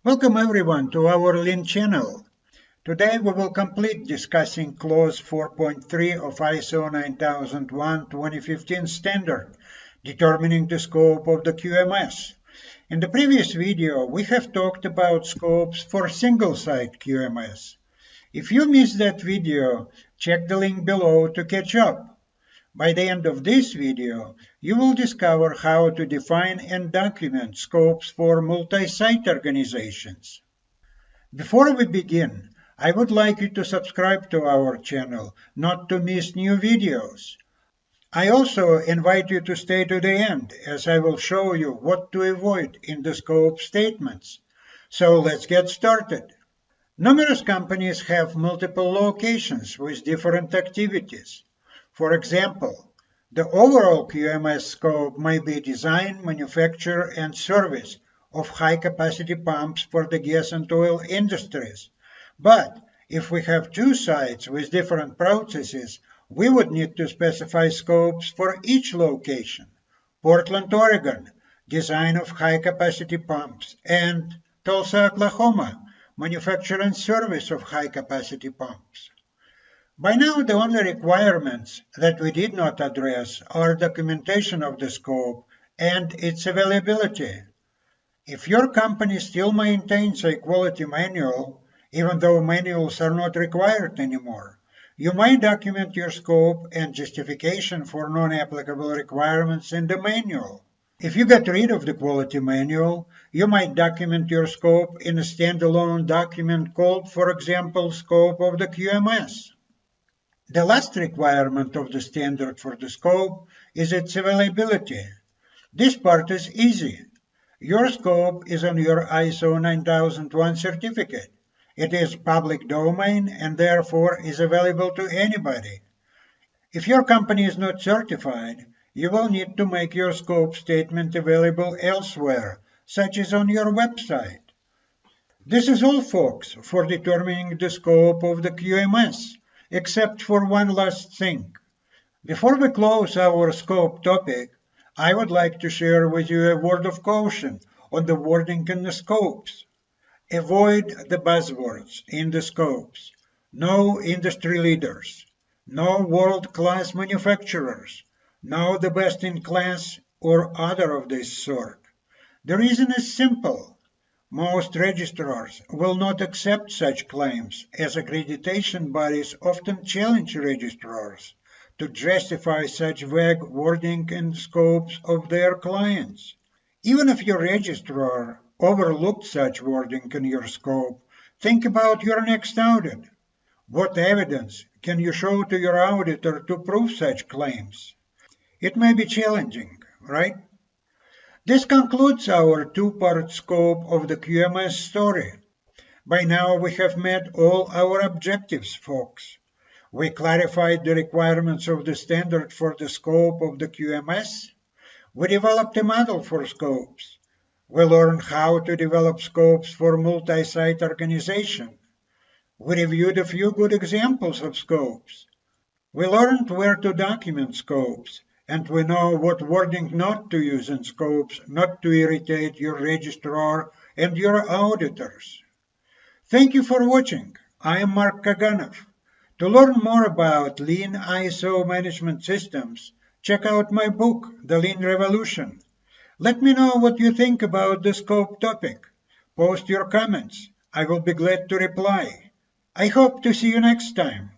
Welcome everyone to our Lean channel. Today we will complete discussing clause 4.3 of ISO 9001:2015 standard, determining the scope of the QMS. In the previous video, we have talked about scopes for single-site QMS. If you missed that video, check the link below to catch up. By the end of this video, you will discover how to define and document scopes for multi-site organizations. Before we begin, I would like you to subscribe to our channel, not to miss new videos. I also invite you to stay to the end, as I will show you what to avoid in the scope statements. So let's get started. Numerous companies have multiple locations with different activities. For example, the overall QMS scope might be design, manufacture, and service of high-capacity pumps for the gas and oil industries. But if we have two sites with different processes, we would need to specify scopes for each location. Portland, Oregon, design of high-capacity pumps, and Tulsa, Oklahoma, manufacture and service of high-capacity pumps. By now, the only requirements that we did not address are documentation of the scope and its availability. If your company still maintains a quality manual, even though manuals are not required anymore, you might document your scope and justification for non-applicable requirements in the manual. If you get rid of the quality manual, you might document your scope in a standalone document called, for example, Scope of the QMS. The last requirement of the standard for the scope is its availability. This part is easy. Your scope is on your ISO 9001 certificate. It is public domain and therefore is available to anybody. If your company is not certified, you will need to make your scope statement available elsewhere, such as on your website. This is all, folks, for determining the scope of the QMS. Except for one last thing. Before we close our scope topic, I would like to share with you a word of caution on the wording in the scopes. Avoid the buzzwords in the scopes. No industry leaders. No world-class manufacturers. No the best in class or other of this sort. The reason is simple. Most registrars will not accept such claims, as accreditation bodies often challenge registrars to justify such vague wording and scopes of their clients. Even if your registrar overlooked such wording in your scope, think about your next audit. What evidence can you show to your auditor to prove such claims? It may be challenging, right? This concludes our two-part scope of the QMS story. By now we have met all our objectives, folks. We clarified the requirements of the standard for the scope of the QMS. We developed a model for scopes. We learned how to develop scopes for multi-site organization. We reviewed a few good examples of scopes. We learned where to document scopes. And we know what wording not to use in scopes, not to irritate your registrar and your auditors. Thank you for watching. I am Mark Kaganov. To learn more about Lean ISO management systems, check out my book, The Lean Revolution. Let me know what you think about the scope topic. Post your comments. I will be glad to reply. I hope to see you next time.